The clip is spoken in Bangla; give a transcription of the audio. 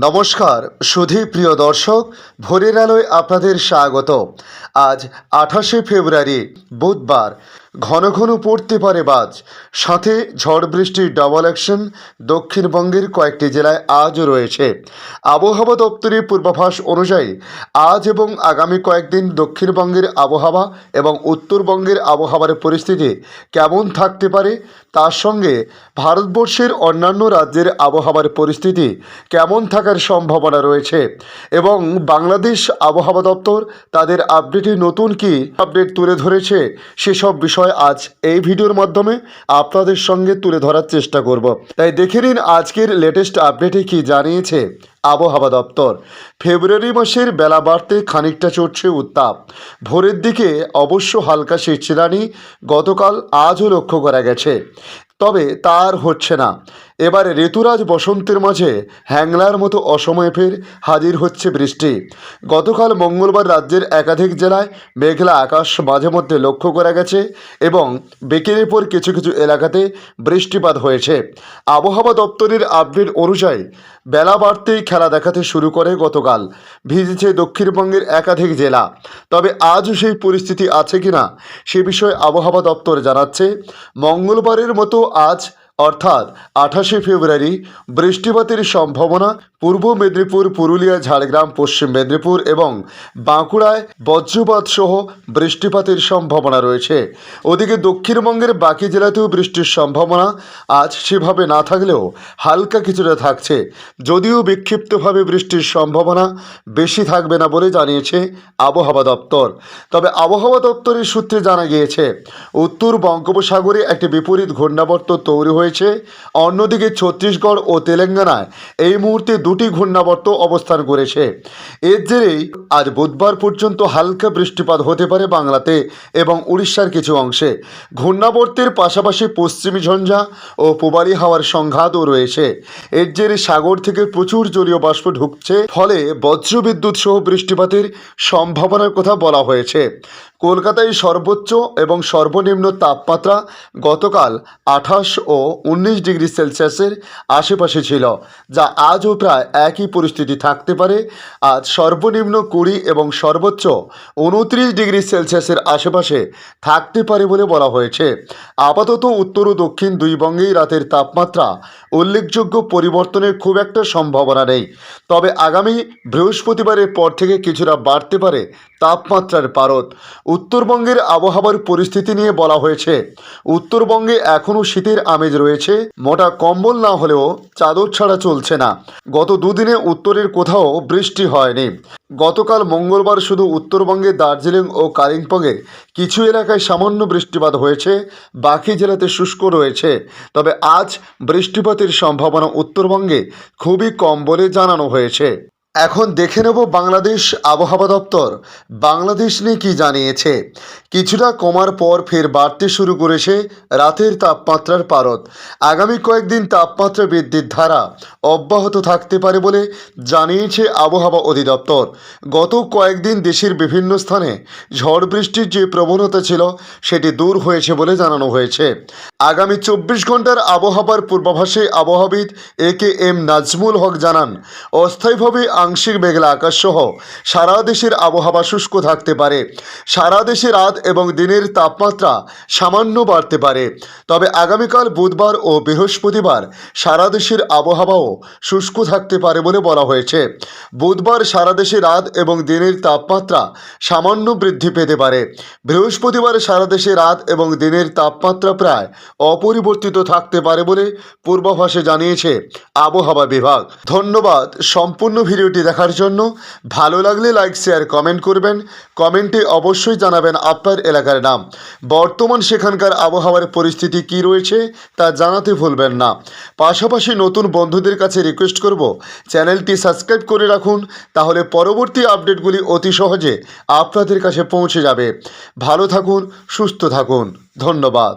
নমস্কার সুধী প্রিয় দর্শক, ভোরের আলোয় আপনাদের স্বাগত। আজ 28শে ফেব্রুয়ারি বুধবার। ঘন ঘন পড়তে পারে বাজ, সাথে ঝড় বৃষ্টির ডাবল অ্যাকশন দক্ষিণবঙ্গের কয়েকটি জেলায় আজও রয়েছে। আবহাওয়া দপ্তরের পূর্বাভাস অনুযায়ী আজ এবং আগামী কয়েকদিন দক্ষিণবঙ্গের আবহাওয়া এবং উত্তরবঙ্গের আবহাওয়ার পরিস্থিতি কেমন থাকতে পারে, তার সঙ্গে ভারতবর্ষের অন্যান্য রাজ্যের আবহাওয়ার পরিস্থিতি কেমন থাকার সম্ভাবনা রয়েছে এবং বাংলাদেশ আবহাওয়া দপ্তর তাদের আপডেটে নতুন কি আপডেট তুলে ধরেছে, সেসব বিষয় আজ এই ভিডিওর মাধ্যমে আপনাদের সঙ্গে তুলে ধরার চেষ্টা করব। তাই দেখে নিন আজকের লেটেস্ট আপডেটে কি জানিয়েছে আবহাওয়া দপ্তর। ফেব্রুয়ারি মাসের বেলা বাড়তে খানিকটা চড়ছে উত্তাপ। ভোরের দিকে অবশ্য হালকা শীতশিলানি গতকাল আজও লক্ষ্য করা গেছে, তবে তার হচ্ছে না। এবারে ঋতুরাজ বসন্তের মাঝে হ্যাংলার মতো অসময়ে ফের হাজির হচ্ছে বৃষ্টি। গতকাল মঙ্গলবার রাজ্যের একাধিক জেলায় মেঘলা আকাশ মাঝে মধ্যে লক্ষ্য করা গেছে এবং বিকেলের পর কিছু কিছু এলাকাতে বৃষ্টিপাত হয়েছে। আবহাওয়া দপ্তরের আপডেট অনুযায়ী বেলা বাড়তেই খেলা দেখাতে শুরু করে গতকাল ভিজেছে দক্ষিণবঙ্গের একাধিক জেলা। তবে আজও সেই পরিস্থিতি আছে কিনা সে বিষয়ে আবহাওয়া দপ্তর জানাচ্ছে, মঙ্গলবারের মতো আজ অর্থাৎ 28শে ফেব্রুয়ারি বৃষ্টিপাতের সম্ভাবনা পূর্ব মেদিনীপুর, পুরুলিয়া, ঝাড়গ্রাম, পশ্চিম মেদিনীপুর এবং বাঁকুড়ায় বজ্রপাত সহ বৃষ্টিপাতের সম্ভাবনা রয়েছে। ওদিকে দক্ষিণবঙ্গের বাকি জেলাতেও বৃষ্টির সম্ভাবনা আজ সেভাবে না থাকলেও হালকা কিছুটা থাকছে, যদিও বিক্ষিপ্তভাবে বৃষ্টির সম্ভাবনা বেশি থাকবে না বলে জানিয়েছে আবহাওয়া দপ্তর। তবে আবহাওয়া দপ্তরের সূত্রে জানা গিয়েছে, উত্তর বঙ্গোপসাগরে একটি বিপরীত ঘূর্ণাবর্ত তৈরি হয়েছে। অন্যদিকে ছত্তিশগড় ও তেলেঙ্গানায় এই মুহূর্তে দুটি ঘূর্ণাবর্ত অবস্থান করেছে। এর জেরেই আজ বুধবার পর্যন্ত হালকা বৃষ্টিপাত হতে পারে বাংলাতে এবং উড়িষ্যার কিছু অংশে। ঘূর্ণাবর্তের পাশাপাশি পশ্চিমী ঝঞ্ঝা ও পূবালি হাওয়ার সংঘাতও রয়েছে। এর জেরে সাগর থেকে প্রচুর জলীয় বাষ্প ঢুকছে, ফলে বজ্রবিদ্যুৎ সহ বৃষ্টিপাতের সম্ভাবনার কথা বলা হয়েছে। কলকাতায় সর্বোচ্চ এবং সর্বনিম্ন তাপমাত্রা গতকাল 28 ও 19 ডিগ্রি সেলসিয়াসের আশেপাশে ছিল, যা আজও প্রায় একই পরিস্থিতি থাকতে পারে। আজ সর্বনিম্ন 20 এবং সর্বোচ্চ 29 ডিগ্রি সেলসিয়াসের আশেপাশে থাকতে পারে বলে বলা হয়েছে। আপাতত উত্তর ও দক্ষিণ দুই বঙ্গেই রাতের তাপমাত্রা উল্লেখযোগ্য পরিবর্তনের খুব একটা সম্ভাবনা নেই। তবে আগামী বৃহস্পতিবারের পর থেকে কিছুটা বাড়তে পারে তাপমাত্রার পারদ। উত্তরবঙ্গের আবহাওয়ার পরিস্থিতি নিয়ে বলা হয়েছে, উত্তরবঙ্গে এখনও শীতের আমেজ রয়েছে। মোটা কম্বল না হলেও চাদর ছাড়া চলছে না। গত দুদিনে উত্তরের কোথাও বৃষ্টি হয়নি। গতকাল মঙ্গলবার শুধু উত্তরবঙ্গে দার্জিলিং ও কালিম্পংয়ের কিছু এলাকায় সামান্য বৃষ্টিপাত হয়েছে, বাকি জেলাতে শুষ্ক রয়েছে। তবে আজ বৃষ্টিপাতের সম্ভাবনা উত্তরবঙ্গে খুবই কম বলে জানানো হয়েছে। এখন দেখে নেব বাংলাদেশ আবহাওয়া দপ্তর বাংলাদেশ নিয়ে কী জানিয়েছে। কিছুটা কমার পর ফের বাড়তে শুরু করেছে রাতের তাপমাত্রার পারদ। আগামী কয়েকদিন তাপমাত্রা বৃদ্ধির ধারা অব্যাহত থাকতে পারে বলে জানিয়েছে আবহাওয়া অধিদপ্তর। গত কয়েকদিন দেশের বিভিন্ন স্থানে ঝড় বৃষ্টির যে প্রবণতা ছিল সেটি দূর হয়েছে বলে জানানো হয়েছে। আগামী 24 ঘন্টার আবহাওয়ার পূর্বাভাসে আবহাওয়াবিদ AKM নাজমুল হক জানান, অস্থায়ীভাবে আংশিক মেঘলা আকাশ সহ সারা দেশের আবহাওয়া শুষ্ক থাকতে পারে। সারা দেশে রাত এবং দিনের তাপমাত্রা সামান্য বাড়তে পারে। তবে আগামীকাল বুধবার ও বৃহস্পতিবার সারা দেশের আবহাওয়াও শুষ্ক থাকতে পারে বলে বলা হয়েছে। বুধবার সারা দেশে রাত এবং দিনের তাপমাত্রা সামান্য বৃদ্ধি পেতে পারে। বৃহস্পতিবার সারা দেশে রাত এবং দিনের তাপমাত্রা প্রায় অপরিবর্তিত থাকতে পারে বলে পূর্বাভাসে জানিয়েছে আবহাওয়া বিভাগ। ধন্যবাদ সম্পূর্ণ ভিডিওটি দেখার জন্য। ভালো লাগলে লাইক, শেয়ার, কমেন্ট করবেন। কমেন্টে অবশ্যই জানাবেন আপনার এলাকার নাম, বর্তমান সেখানকার আবহাওয়ার পরিস্থিতি কী রয়েছে তা জানাতে ভুলবেন না। পাশাপাশি নতুন বন্ধুদের কাছে রিকোয়েস্ট করব, চ্যানেলটি সাবস্ক্রাইব করে রাখুন, তাহলে পরবর্তী আপডেটগুলি অতি সহজে আপনাদের কাছে পৌঁছে যাবে। ভালো থাকুন, সুস্থ থাকুন। ধন্যবাদ।